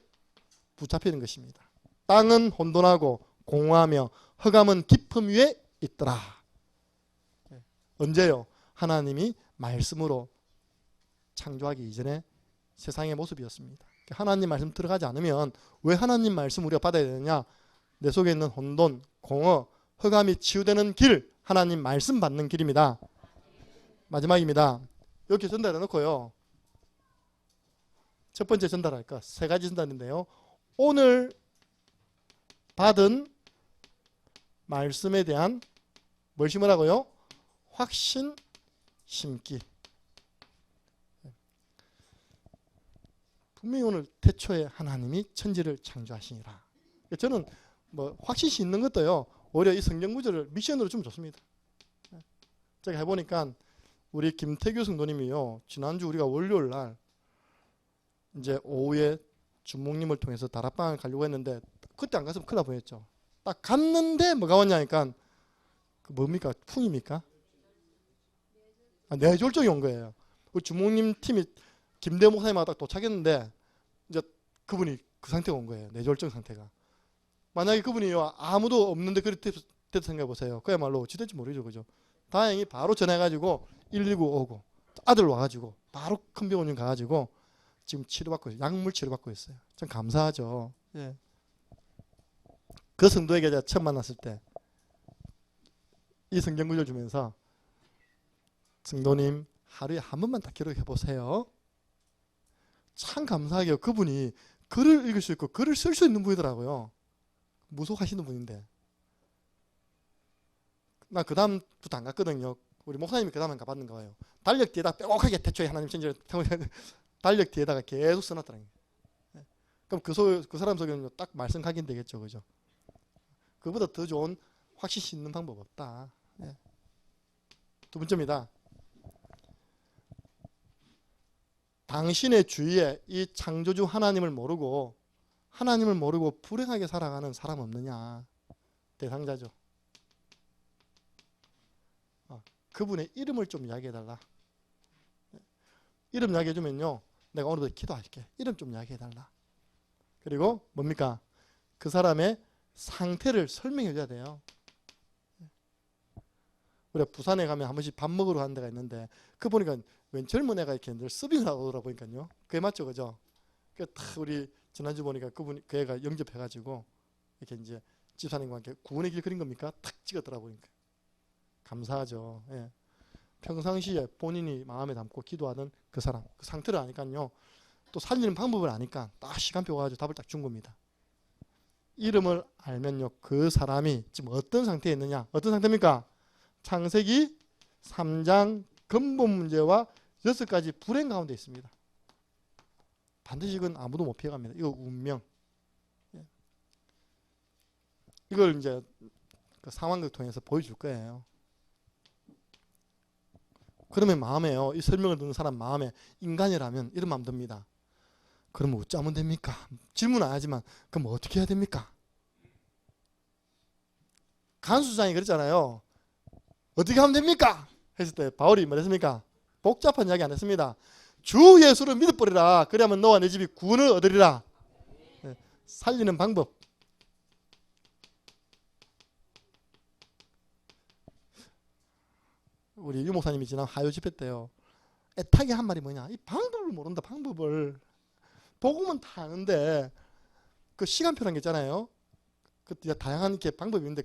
[SPEAKER 1] 붙잡히는 것입니다. 땅은 혼돈하고 공허하며 흑암은 깊음 위에 있더라. 언제요? 하나님이 말씀으로 창조하기 이전에 세상의 모습이었습니다. 하나님 말씀 들어가지 않으면 왜 하나님 말씀 우리가 받아야 되느냐? 내 속에 있는 혼돈, 공허, 흑암이 치유되는 길, 하나님 말씀 받는 길입니다. 마지막입니다. 이렇게 전달해 놓고요. 첫 번째 전달할까? 3가지 전달인데요. 오늘 받은 말씀에 대한 뭘 심으라고요? 확신 심기. 분명히 오늘 태초에 하나님이 천지를 창조하시니라. 저는 뭐 확신이 있는 것도요, 오히려 이 성경 구절을 미션으로 주면 좋습니다. 제가 해보니까 우리 김태규 성도님이요, 지난주 우리가 월요일 날 이제 오후에 주목님을 통해서 다락방을 가려고 했는데 그때 안 갔으면 큰일 날 뻔했죠. 딱 갔는데 뭐가 왔냐니까 그 뭡니까? 풍입니까? 뇌졸중이 온 거예요. 우리 주목님 팀이 김대 목사님하고 딱 도착했는데 이제 그분이 그 상태가 온 거예요. 뇌졸중 상태가. 만약에 그분이요 아무도 없는데 그렇게 생각해 보세요. 그야말로 어찌 될지 모르죠, 그죠? 다행히 바로 전해가지고 119 오고 아들 와가지고 바로 큰 병원에 가가지고 지금 치료받고 있어요. 약물 치료받고 있어요. 참 감사하죠. 예. 그 성도에게 제가 처음 만났을 때 이 성경 구절 주면서 성도님 하루에 한 번만 딱 기록해 보세요. 참 감사하게요. 그분이 글을 읽을 수 있고 글을 쓸 수 있는 분이더라고요. 무속하시는 분인데 나 그 다음부터 안 갔거든요. 우리 목사님이 그 다음에 가봤는 거예요. 달력 뒤에다 빼곡하게 태초에 하나님 천지를 달력 뒤에다가 계속 써놨더라고요. 그럼 그 사람 속에는 딱 말씀 각인되겠죠, 그죠? 그보다 더 좋은 확신 있는 방법 없다. 네. 두 번째입니다. 당신의 주위에 이 창조주 하나님을 모르고 불행하게 살아가는 사람 없느냐? 대상자죠. 그분의 이름을 좀 이야기해달라. 이름 이야기해주면요, 내가 오늘부터 기도할게. 이름 좀 이야기해달라. 그리고 뭡니까? 그 사람의 상태를 설명해줘야 돼요. 우리가 부산에 가면 한 번씩 밥 먹으러 가는 데가 있는데 그 보니까 웬 젊은 애가 이렇게 늘 서빙을 하고 오더라 보니까요. 그게 맞죠, 그죠? 그 우리 지난주 보니까 그 애가 영접해가지고 이렇게 이제 집사님과 함께 구원의 길 그린 겁니까? 탁 찍었더라 보니까. 감사하죠. 예. 평상시에 본인이 마음에 담고 기도하는 그 사람, 그 상태를 아니까요. 또 살리는 방법을 아니까 딱 시간표 가지고 답을 딱 준 겁니다. 이름을 알면요, 그 사람이 지금 어떤 상태에 있느냐, 어떤 상태입니까? 창세기 3장 근본 문제와 6가지 불행 가운데 있습니다. 반드시 이건 아무도 못 피해갑니다. 이거 운명. 이걸 이제 그 상황극 통해서 보여줄 거예요. 그러면 마음에요, 이 설명을 듣는 사람 마음에 인간이라면 이런 마음 듭니다. 그러면 어쩌면 됩니까? 질문 안 하지만 그럼 어떻게 해야 됩니까? 간수장이 그랬잖아요. 어떻게 하면 됩니까? 했을 때 바울이 뭐랬습니까? 복잡한 이야기 안 했습니다. 주 예수를 믿어버리라. 그러면 너와 내 집이 구원을 얻으리라. 네. 살리는 방법. 우리 유 목사님이 지난 화요 집회 때요, 애타게 한 말이 뭐냐, 이 방법을 모른다. 방법을. 복음은 다 아는데 그 시간표라는 게 있잖아요. 그 다양한 이렇게 방법이 있는데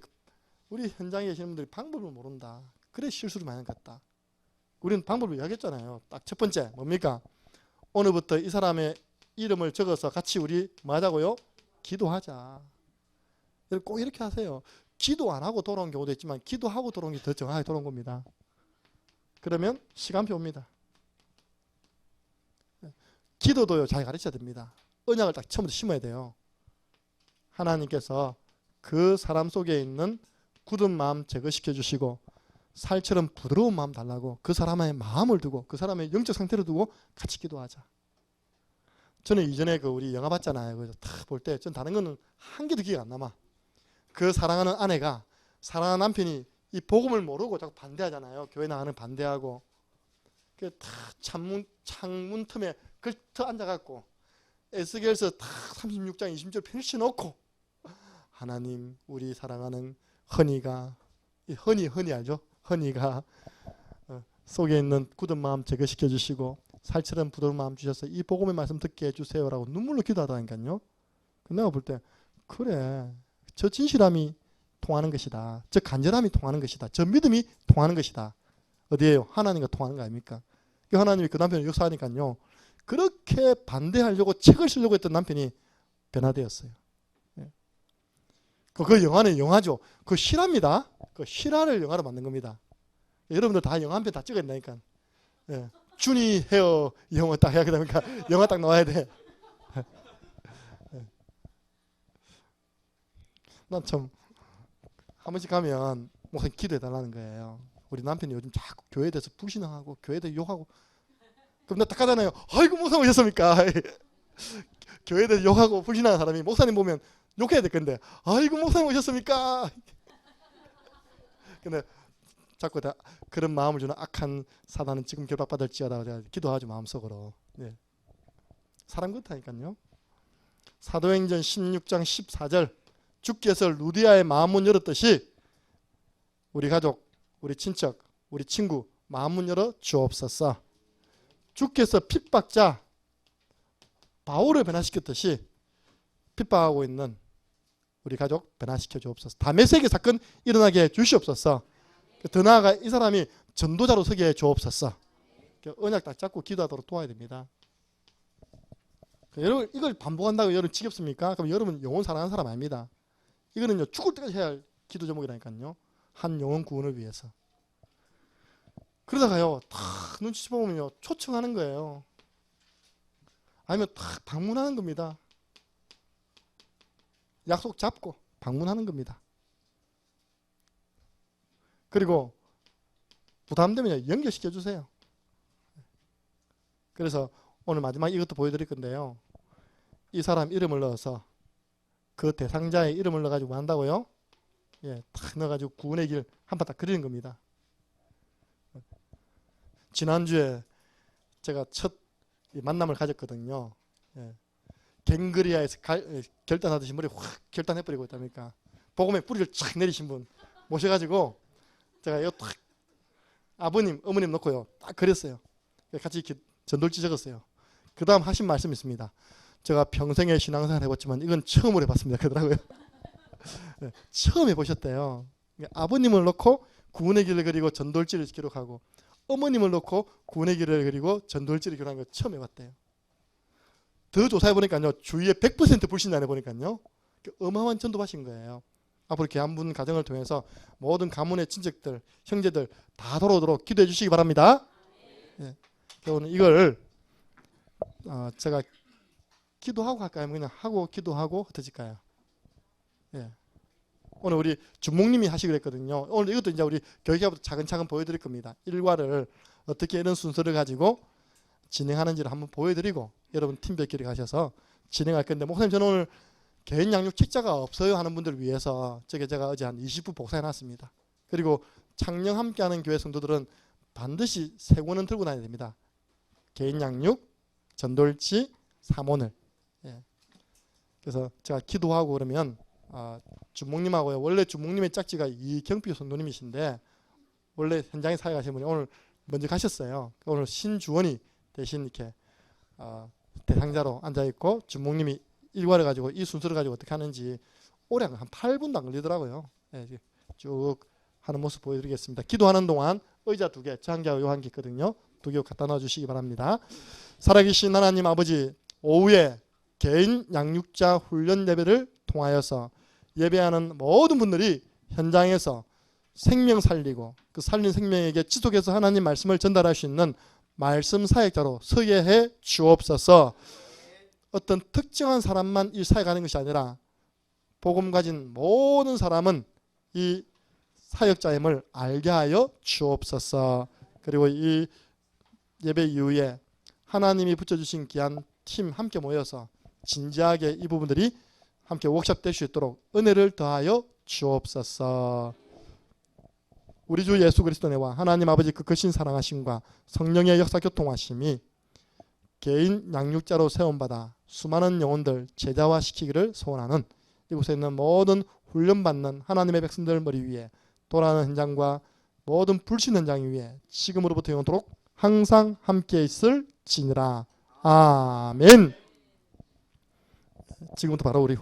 [SPEAKER 1] 우리 현장에 계시는 분들이 방법을 모른다. 그래 실수를 많이 한 것 같다. 우리는 방법을 이야기했잖아요. 딱 첫 번째 뭡니까? 오늘부터 이 사람의 이름을 적어서 같이 우리 뭐 하자고요? 기도하자. 꼭 이렇게 하세요. 기도 안 하고 돌아온 경우도 있지만 기도하고 돌아온 게 더 정확하게 돌아온 겁니다. 그러면 시간표 옵니다. 기도도요, 잘 가르쳐야 됩니다. 언약을 딱 처음부터 심어야 돼요. 하나님께서 그 사람 속에 있는 굳은 마음 제거시켜 주시고 살처럼 부드러운 마음 달라고 그 사람의 마음을 두고 그 사람의 영적 상태를 두고 같이 기도하자. 저는 이전에 그 우리 영화 봤잖아요. 그래서 딱 볼 때 전 다른 거는 한 개도 기억 안 남아. 그 사랑하는 아내가 사랑하는 남편이 이 복음을 모르고 자꾸 반대하잖아요. 교회 나가는 반대하고. 그 탁 창문 틈에 걸터 앉아갖고 에스겔서 탁 36장 20절 펼쳐놓고 하나님, 우리 사랑하는 허니가, 허니 알죠? 허니가 속에 있는 굳은 마음 제거시켜 주시고 살처럼 부드러운 마음 주셔서 이 복음의 말씀 듣게 해주세요라고 눈물로 기도하다니까요. 내가 볼 때 그래, 저 진실함이 통하는 것이다. 저 간절함이 통하는 것이다. 저 믿음이 통하는 것이다. 어디에요? 하나님과 통하는 거 아닙니까? 하나님이 그 남편을 역사하니까요, 그렇게 반대하려고 책을 쓰려고 했던 남편이 변화되었어요. 그 영화는 영화죠. 그 실화입니다. 그 실화를 영화로 만든 겁니다. 여러분들 다 영화 한 편 다 찍어야 된다니까. 예. 준이 헤어 영화 딱 해야 되니까 영화 딱 나와야 돼. 난 참 한 번씩 가면 목사님 기도해 달라는 거예요. 우리 남편이 요즘 자꾸 교회에 대해서 불신앙하고 교회에 대해서 욕하고. 그럼 나 딱 하잖아요. 아이고 목사님 오셨습니까? 교회에 대해서 욕하고 불신앙하는 사람이 목사님 보면 욕해야 될 건데 아이고 목사님 오셨습니까? 근데 자꾸 다 그런 마음을 주는 악한 사단은 지금 결박받을지어다 기도하죠 마음속으로. 네. 사람 그렇다니까요. 사도행전 16장 14절 주께서 루디아의 마음문 열었듯이 우리 가족, 우리 친척, 우리 친구 마음문 열어 주옵소서. 주께서 핍박자 바울을 변화시켰듯이 핍박하고 있는 우리 가족 변화시켜 주옵소서. 다메섹의 사건 일어나게 해 주시옵소서. 더 나아가 이 사람이 전도자로 서게 해 주옵소서. 언약 딱 잡고 기도하도록 도와야 됩니다. 여러분 이걸 반복한다고 여러분 지겹습니까? 그럼 여러분 영혼 사랑하는 사람 아닙니다. 이거는요 죽을 때까지 해야 할 기도 제목이라니까요. 한 영혼 구원을 위해서. 그러다가요 탁 눈치 보면요 초청하는 거예요. 아니면 탁 방문하는 겁니다. 약속 잡고 방문하는 겁니다. 그리고 부담되면 연결시켜 주세요. 그래서 오늘 마지막 이것도 보여드릴 건데요. 이 사람 이름을 넣어서 그 대상자의 이름을 넣어가지고 한다고요? 예, 탁 넣어가지고 구원의 길 한 판 딱 그리는 겁니다. 지난주에 제가 첫 만남을 가졌거든요. 예. 갱그리아에서 결단하듯이 머리 확 결단해버리고 있다니까. 복음의 뿌리를 착 내리신 분 모셔가지고 제가 이거 딱 아버님, 어머님 놓고요. 딱 그렸어요. 같이 이렇게 전돌지 적었어요. 그 다음 하신 말씀이 있습니다. 제가 평생에 신앙생활 해봤지만 이건 처음으로 해봤습니다. 그러더라고요. 네, 처음 해보셨대요. 아버님을 놓고 구원의 길을 그리고 전돌지를 기록하고 어머님을 놓고 구원의 길을 그리고 전돌지를 기록한 거 처음 해봤대요. 더 조사해보니까요. 주위에 100% 불신자를 보니까요. 어마어마한 전도하신 거예요. 앞으로 이렇게 한 분 가정을 통해서 모든 가문의 친척들, 형제들 다 돌아오도록 기도해 주시기 바랍니다. 네. 오늘 이걸 제가 기도하고 할까요? 그냥 하고 기도하고 흩어질까요? 예. 오늘 우리 주목님이 하시기로 했거든요. 오늘 이것도 이제 우리 교육자부터 차근차근 보여드릴 겁니다. 일과를 어떻게 이런 순서를 가지고 진행하는지를 한번 보여드리고 여러분 팀별끼리 가셔서 진행할 건데 목사님 저는 오늘 개인 양육 책자가 없어요 하는 분들을 위해서 제가 어제 한 20부 복사해놨습니다. 그리고 창녕 함께하는 교회 성도들은 반드시 세 권은 들고 다녀야 됩니다. 개인 양육, 전돌지, 사모늘. 예. 그래서 제가 기도하고 그러면 주목님하고요. 원래 주목님의 짝지가 이경필 성도님이신데 원래 현장에 사역하신 분이 오늘 먼저 가셨어요. 오늘 신주원이 대신 이렇게 대상자로 앉아있고 주목님이 일과를 가지고 이 순서를 가지고 어떻게 하는지 오래 한 8분도 안 걸리더라고요. 네, 쭉 하는 모습 보여드리겠습니다. 기도하는 동안 의자 2개, 저 한 개하고 요 한 개 있거든요. 2개 갖다 놔주시기 바랍니다. 살아계신 하나님 아버지 오후에 개인 양육자 훈련 예배를 통하여서 예배하는 모든 분들이 현장에서 생명 살리고 그 살린 생명에게 지속해서 하나님 말씀을 전달할 수 있는 말씀 사역자로 서게 해 주옵소서. 어떤 특정한 사람만 이 사역하는 것이 아니라 복음 가진 모든 사람은 이 사역자임을 알게 하여 주옵소서. 그리고 이 예배 이후에 하나님이 붙여주신 귀한 팀 함께 모여서 진지하게 이 부분들이 함께 워크숍 될 수 있도록 은혜를 더하여 주옵소서. 우리 주 예수 그리스도 내와 하나님 아버지 그 크신 사랑하심과 성령의 역사 교통하심이 개인 양육자로 세움받아 수많은 영혼들 제자화시키기를 소원하는 이곳에 있는 모든 훈련받는 하나님의 백성들 머리 위에 돌아가는 현장과 모든 불신 현장 위에 지금으로부터 영원토록 항상 함께 있을지니라. 아멘. 지금부터 바로 우리